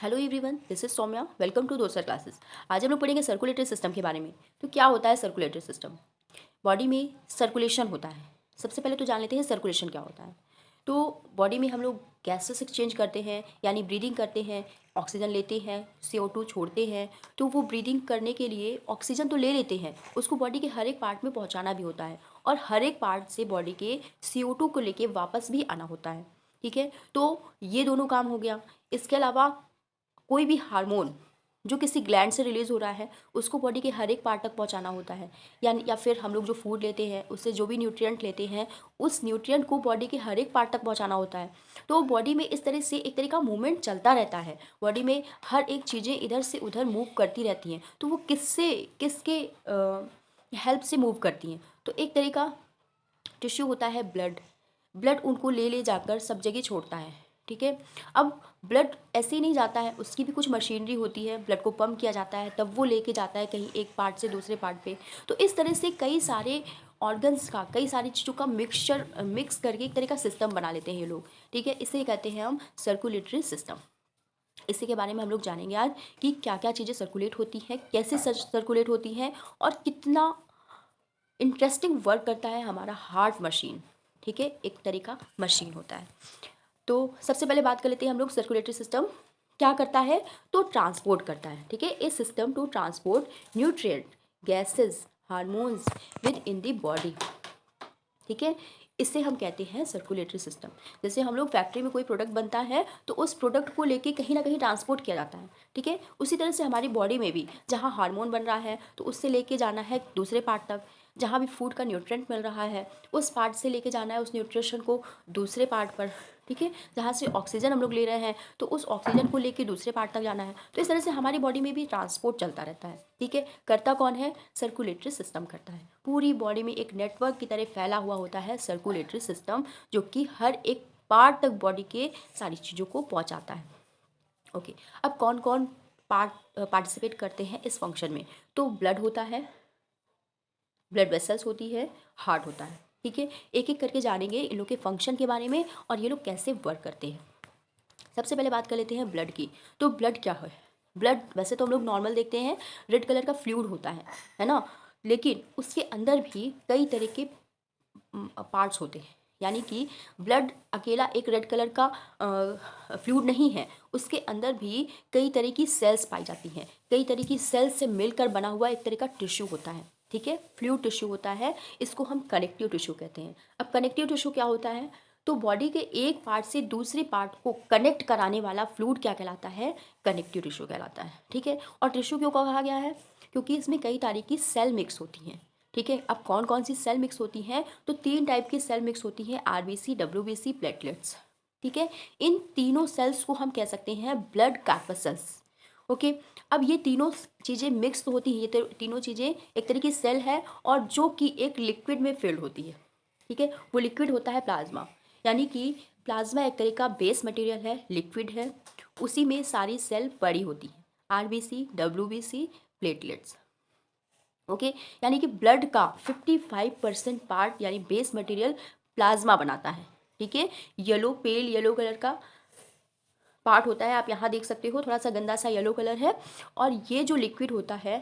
Hello everyone, this is Saumya. Welcome to दोसर classes. आज हम लोग पढ़ेंगे सर्कुलेटरी सिस्टम के बारे में। तो क्या होता है सर्कुलेटरी सिस्टम? बॉडी में सर्कुलेशन होता है। सबसे पहले तो जान लेते हैं सर्कुलेशन क्या होता है। तो बॉडी में हम लोग गैसेस एक्सचेंज करते हैं, यानी ब्रीदिंग करते हैं, ऑक्सीजन लेते हैं, CO2 छोड़ते हैं। तो वो ब्रीदिंग करने के लिए ऑक्सीजन तो ले लेते हैं, उसको बॉडी के हर एक पार्ट में पहुंचाना भी होता है, और हर एक पार्ट से बॉडी के CO2 को लेके वापस भी आना होता है। ठीक है, तो ये दोनों काम हो गया। इसके अलावा कोई भी हार्मोन जो किसी ग्लैंड से रिलीज हो रहा है, उसको बॉडी के हर एक पार्ट तक पहुंचाना होता है। या फिर हम लोग जो फूड लेते हैं, उससे जो भी न्यूट्रिएंट लेते हैं, उस न्यूट्रिएंट को बॉडी के हर एक पार्ट तक पहुंचाना होता है। तो बॉडी में इस तरह से एक तरह का मूवमेंट चलता रहता है। बॉडी में हर एक चीज़ें इधर से उधर मूव करती रहती हैं। तो वो किसके हेल्प से मूव करती हैं? तो एक तरह का टिश्यू होता है ब्लड। ब्लड उनको ले ले जाकर सब जगह छोड़ता है। ठीक है, अब ब्लड ऐसे ही नहीं जाता है, उसकी भी कुछ मशीनरी होती है। ब्लड को पंप किया जाता है, तब वो लेके जाता है कहीं एक पार्ट से दूसरे पार्ट पे। तो इस तरह से कई सारे ऑर्गन्स का, कई सारी चीज़ों का मिक्स करके एक तरह का सिस्टम बना लेते हैं ये लोग। ठीक है, इसे कहते हैं हम सर्कुलेटरी सिस्टम। इसी के बारे में हम लोग जानेंगे आज कि क्या क्या चीज़ें सर्कुलेट होती हैं, कैसे सर्कुलेट होती हैं, और कितना इंटरेस्टिंग वर्क करता है हमारा हार्ट मशीन। ठीक है, एक तरह का मशीन होता है। तो सबसे पहले बात कर लेते हैं हम लोग सर्कुलेटरी सिस्टम क्या करता है। तो ट्रांसपोर्ट करता है। ठीक है, A system to transport nutrient, gases, hormones within the body. ठीक है, इसे हम कहते हैं सर्कुलेटरी सिस्टम। जैसे हम लोग फैक्ट्री में कोई प्रोडक्ट बनता है, तो उस प्रोडक्ट को लेके कहीं ना कहीं ट्रांसपोर्ट किया जाता है। ठीक है, उसी तरह से हमारी बॉडी में भी जहाँ हार्मोन बन रहा है, तो उससे लेके जाना है दूसरे पार्ट तक। जहाँ भी फूड का न्यूट्रिएंट मिल रहा है, उस पार्ट से लेके जाना है उस न्यूट्रिशन को दूसरे पार्ट पर। ठीक है, जहाँ से ऑक्सीजन हम लोग ले रहे हैं, तो उस ऑक्सीजन को लेके दूसरे पार्ट तक जाना है। तो इस तरह से हमारी बॉडी में भी ट्रांसपोर्ट चलता रहता है। ठीक है, करता कौन है? सर्कुलेटरी सिस्टम करता है। पूरी बॉडी में एक नेटवर्क की तरह फैला हुआ होता है सर्कुलेटरी सिस्टम, जो कि हर एक पार्ट तक बॉडी के सारी चीज़ों को पहुंचाता है। ओके, अब कौन कौन पार्टिसिपेट करते हैं इस फंक्शन में? तो ब्लड होता है, ब्लड वेसल्स होती है, हार्ट होता है। ठीक है, एक एक करके जानेंगे इन लोग के फंक्शन के बारे में और ये लोग कैसे वर्क करते हैं। सबसे पहले बात कर लेते हैं ब्लड की। तो ब्लड क्या है? ब्लड वैसे तो हम लोग नॉर्मल देखते हैं, रेड कलर का फ्लूइड होता है ना। लेकिन उसके अंदर भी कई तरह के पार्ट्स होते हैं। यानी कि ब्लड अकेला एक रेड कलर का फ्लूइड नहीं है, उसके अंदर भी कई तरह की सेल्स पाई जाती हैं। कई तरह की सेल्स से मिलकर बना हुआ एक तरह का टिश्यू होता है। ठीक है, फ्लूइड टिश्यू होता है, इसको हम कनेक्टिव टिश्यू कहते हैं। अब कनेक्टिव टिश्यू क्या होता है? तो बॉडी के एक पार्ट से दूसरे पार्ट को कनेक्ट कराने वाला फ्लूइड क्या कहलाता है? कनेक्टिव टिश्यू कहलाता है। ठीक है, और टिश्यू क्यों कहा गया है? क्योंकि इसमें कई तरह की सेल मिक्स होती हैं। ठीक है, अब कौन कौन सी सेल मिक्स होती हैं? तो 3 टाइप की सेल मिक्स होती हैं, RBC, WBC, प्लेटलेट्स। ठीक है, इन तीनों सेल्स को हम कह सकते हैं ब्लड कार्पसेल्स। ओके, अब ये तीनों चीज़ें मिक्स तो होती हैं, ये तीनों चीज़ें एक तरह की सेल है, और जो कि एक लिक्विड में फिल्ड होती है। ठीक है, वो लिक्विड होता है प्लाज्मा। यानी कि प्लाज्मा एक तरह का बेस मटेरियल है, लिक्विड है, उसी में सारी सेल पड़ी होती है, RBC, WBC, प्लेटलेट्स। ओके, यानी कि ब्लड का 55% पार्ट यानी बेस मटेरियल प्लाज्मा बनाता है। ठीक है, पेल येलो कलर का पार्ट होता है, आप यहाँ देख सकते हो, थोड़ा सा गंदा सा येलो कलर है। और ये जो लिक्विड होता है,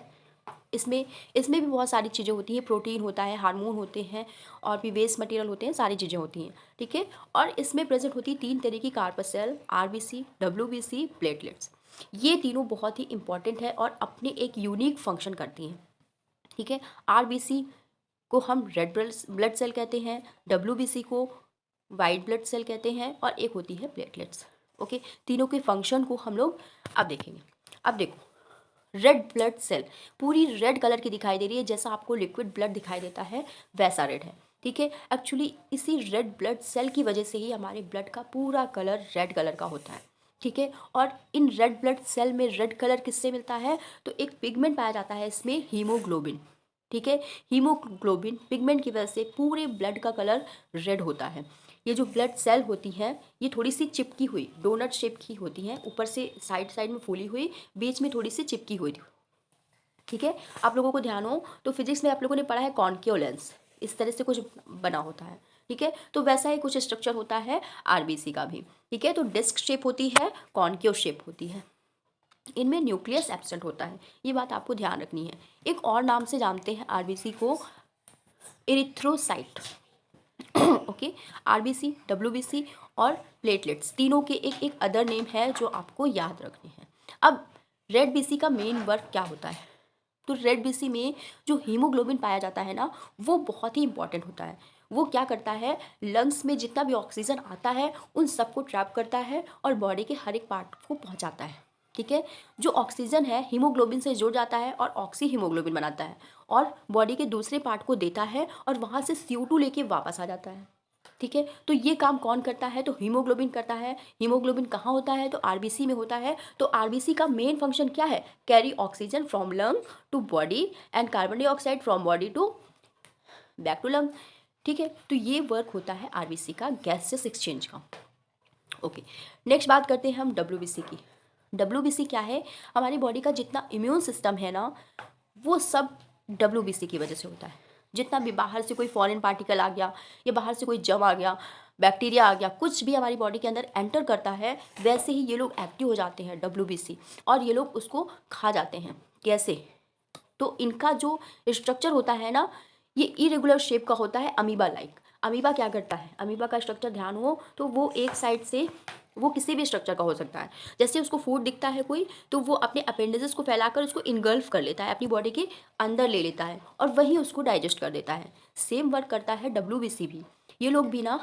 इसमें इसमें भी बहुत सारी चीज़ें होती हैं, प्रोटीन होता है, हार्मोन होते हैं, और भी वेस्ट मटेरियल होते हैं, सारी चीज़ें होती हैं। ठीक है, और इसमें प्रेजेंट होती है 3 तरह की कार्पसेल, RBC, WBC, प्लेटलेट्स। ये तीनों बहुत ही इंपॉर्टेंट है और अपने एक यूनिक फंक्शन करती हैं। ठीक है, RBC को हम रेड ब्लड सेल कहते हैं, WBC को वाइट ब्लड सेल कहते हैं, और एक होती है प्लेटलेट्स। ओके, तीनों के फंक्शन को हम लोग अब देखेंगे। अब देखो, रेड ब्लड सेल पूरी रेड कलर की दिखाई दे रही है, जैसा आपको लिक्विड ब्लड दिखाई देता है वैसा रेड है। ठीक है, एक्चुअली इसी रेड ब्लड सेल की वजह से ही हमारे ब्लड का पूरा कलर रेड कलर का होता है। ठीक है, और इन रेड ब्लड सेल में रेड कलर किससे मिलता है? तो एक पिगमेंट पाया जाता है इसमें, हीमोग्लोबिन। ठीक है, हीमोग्लोबिन पिगमेंट की वजह से पूरे ब्लड का कलर रेड होता है। ये जो ब्लड सेल होती है, ये थोड़ी सी चिपकी हुई डोनट शेप की होती हैं, ऊपर से साइड साइड में फूली हुई, बीच में थोड़ी सी चिपकी हुई। ठीक है, आप लोगों को ध्यान हो तो फिजिक्स में आप लोगों ने पढ़ा है कॉन्केव लेंस, इस तरह से कुछ बना होता है। ठीक है, तो वैसा ही कुछ स्ट्रक्चर होता है RBC का भी। ठीक है, तो डिस्क शेप होती है, कॉन्केव शेप होती है। इनमें न्यूक्लियस एब्सेंट होता है, ये बात आपको ध्यान रखनी है। एक और नाम से जानते हैं आरबीसी को, एरिथ्रोसाइट। ओके, आरबीसी, डब्ल्यूबीसी और प्लेटलेट्स तीनों के एक एक अदर नेम है जो आपको याद रखने हैं। अब रेड बीसी का मेन वर्क क्या होता है? तो रेड बीसी में जो हीमोग्लोबिन पाया जाता है ना, वो बहुत ही इंपॉर्टेंट होता है। वो क्या करता है, लंग्स में जितना भी ऑक्सीजन आता है उन सबको ट्रैप करता है और बॉडी के हर एक पार्ट को पहुंचाता है। ठीक है, जो ऑक्सीजन है हीमोग्लोबिन से जुड़ जाता है और ऑक्सी हीमोग्लोबिन बनाता है और बॉडी के दूसरे पार्ट को देता है और वहाँ से CO2 लेके वापस आ जाता है। ठीक है, तो ये काम कौन करता है? तो हीमोग्लोबिन करता है। हीमोग्लोबिन कहाँ होता है? तो आरबीसी में होता है। तो आरबीसी का मेन फंक्शन क्या है? Carry oxygen from lung to body and carbon dioxide from body to back to lung. ठीक है, तो ये वर्क होता है आरबीसी का, गैसेस एक्सचेंज का। ओके, नेक्स्ट बात करते हैं हम डब्ल्यूबीसी की। डब्ल्यूबीसी क्या है? हमारी बॉडी का जितना इम्यून सिस्टम है ना, वो सब डब्ल्यूबीसी की वजह से होता है। जितना भी बाहर से कोई फॉरेन पार्टिकल आ गया या बाहर से कोई जम आ गया, बैक्टीरिया आ गया, कुछ भी हमारी बॉडी के अंदर एंटर करता है, वैसे ही ये लोग एक्टिव हो जाते हैं डब्ल्यूबीसी, और ये लोग उसको खा जाते हैं। कैसे? तो इनका जो स्ट्रक्चर होता है ना, ये इरेगुलर शेप का होता है, अमीबा लाइक। अमीबा क्या करता है? अमीबा का स्ट्रक्चर ध्यान हो तो वो एक साइड से, वो किसी भी स्ट्रक्चर का हो सकता है। जैसे उसको फूड दिखता है कोई, तो वो अपने अपेंडिजेस को फैलाकर उसको इनगल्फ कर लेता है, अपनी बॉडी के अंदर ले लेता है और वहीं उसको डाइजेस्ट कर देता है। सेम वर्क करता है डब्ल्यूबीसी भी। ये लोग भी ना,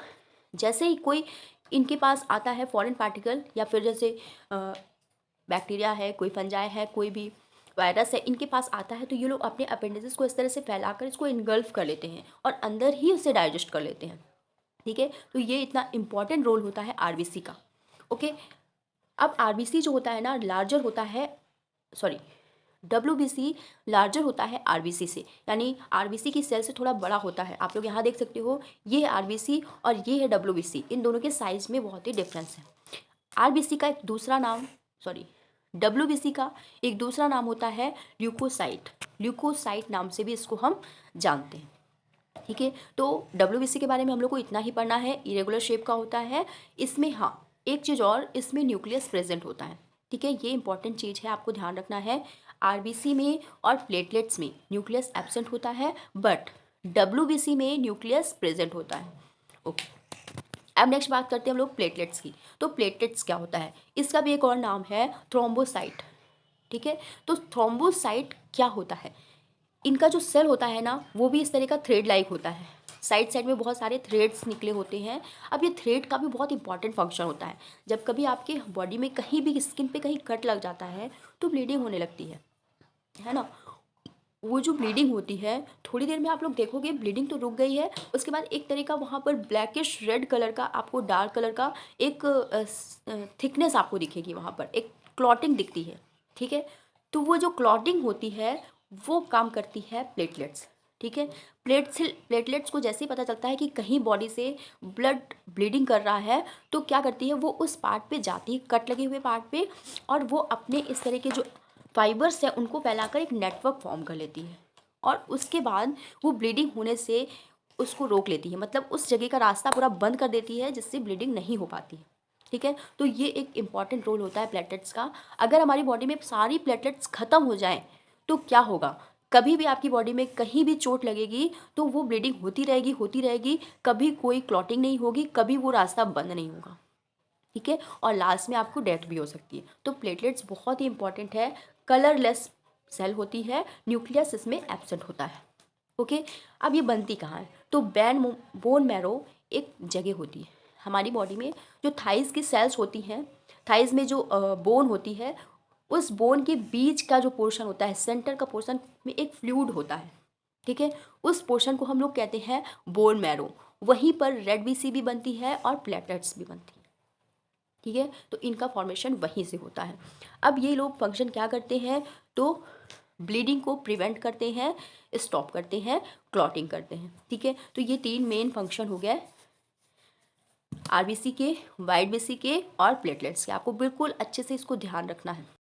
जैसे ही कोई इनके पास आता है फॉरेन पार्टिकल, या फिर जैसे बैक्टीरिया है, कोई फंजाई है, कोई भी वायरस है, इनके पास आता है, तो ये लोग अपने अपेंडिसेस को इस तरह से फैलाकर इसको इनगल्फ कर लेते हैं और अंदर ही उसे डाइजेस्ट कर लेते हैं। ठीक है, तो ये इतना इंपॉर्टेंट रोल होता है आरबीसी का। ओके, अब आरबीसी जो होता है ना, लार्जर होता है, सॉरी, डब्ल्यूबीसी लार्जर होता है आरबीसी से, यानी आरबीसी की सेल से थोड़ा बड़ा होता है। आप लोग यहाँ देख सकते हो, ये है आरबीसी और ये है डब्ल्यूबीसी, इन दोनों के साइज में बहुत ही डिफरेंस है। आरबीसी का एक दूसरा नाम, सॉरी, डब्ल्यूबीसी का एक दूसरा नाम होता है ल्यूकोसाइट। ल्यूकोसाइट नाम से भी इसको हम जानते हैं। ठीक है, तो डब्ल्यूबीसी के बारे में हम लोग को इतना ही पढ़ना है, इरेगुलर शेप का होता है। इसमें हाँ, एक चीज़ और, इसमें न्यूक्लियस प्रेजेंट होता है। ठीक है, ये इंपॉर्टेंट चीज़ है, आपको ध्यान रखना है। आरबीसी में और प्लेटलेट्स में न्यूक्लियस एब्सेंट होता है, बट डब्ल्यूबीसी में न्यूक्लियस प्रेजेंट होता है। ओके, अब नेक्स्ट बात करते हैं हम लोग प्लेटलेट्स की। तो प्लेटलेट्स क्या होता है? इसका भी एक और नाम है थ्रोम्बोसाइट। ठीक है, तो थ्रोम्बोसाइट क्या होता है? इनका जो सेल होता है ना, वो भी इस तरह का थ्रेड लाइक होता है। साइड साइड में बहुत सारे थ्रेड्स निकले होते हैं। अब ये थ्रेड का भी बहुत इंपॉर्टेंट फंक्शन होता है। जब कभी आपके बॉडी में कहीं भी स्किन पे कहीं कट लग जाता है तो ब्लीडिंग होने लगती है ना। वो जो ब्लीडिंग होती है, थोड़ी देर में आप लोग देखोगे ब्लीडिंग तो रुक गई है, उसके बाद एक तरह का वहाँ पर ब्लैकिश रेड कलर का, आपको डार्क कलर का एक थिकनेस आपको दिखेगी, वहाँ पर एक क्लॉटिंग दिखती है। ठीक है, तो वो जो क्लॉटिंग होती है वो काम करती है प्लेटलेट्स। ठीक है, प्लेटलेट्स को जैसे ही पता चलता है कि कहीं बॉडी से ब्लड ब्लीडिंग कर रहा है, तो क्या करती है, वो उस पार्ट पे जाती है, कट लगे हुए पार्ट पे, और वो अपने इस तरह के जो फाइबर्स है उनको फैलाकर एक नेटवर्क फॉर्म कर लेती है और उसके बाद वो ब्लीडिंग होने से उसको रोक लेती है, मतलब उस जगह का रास्ता पूरा बंद कर देती है, जिससे ब्लीडिंग नहीं हो पाती है। ठीक है, तो ये एक इंपॉर्टेंट रोल होता है प्लेटलेट्स का। अगर हमारी बॉडी में सारी प्लेटलेट्स खत्म हो जाएं तो क्या होगा? कभी भी आपकी बॉडी में कहीं भी चोट लगेगी तो वो ब्लीडिंग होती रहेगी, कभी कोई क्लॉटिंग नहीं होगी, कभी वो रास्ता बंद नहीं होगा। ठीक है, और लास्ट में आपको डेथ भी हो सकती है। तो प्लेटलेट्स बहुत ही इंपॉर्टेंट है। कलरलेस सेल होती है, न्यूक्लियस इसमें एब्सेंट होता है। ओके, अब ये बनती कहाँ है? तो बोन मैरो एक जगह होती है हमारी बॉडी में, जो थाइस की सेल्स होती हैं, थाइस में जो बोन होती है, उस बोन के बीच का जो पोर्शन होता है, सेंटर का पोर्शन में एक फ्लूइड होता है। ठीक है, उस पोर्शन को हम लोग कहते हैं बोन मैरो। वहीं पर रेड बीसी भी बनती है और प्लेटलेट्स भी बनती है। ठीक है, तो इनका फॉर्मेशन वहीं से होता है। अब ये लोग फंक्शन क्या करते हैं? तो ब्लीडिंग को प्रिवेंट करते हैं, स्टॉप करते हैं, क्लॉटिंग करते हैं। ठीक है, तो ये तीन मेन फंक्शन हो गए आरबीसी के, वाइट बीसी के और प्लेटलेट्स के। आपको बिल्कुल अच्छे से इसको ध्यान रखना है।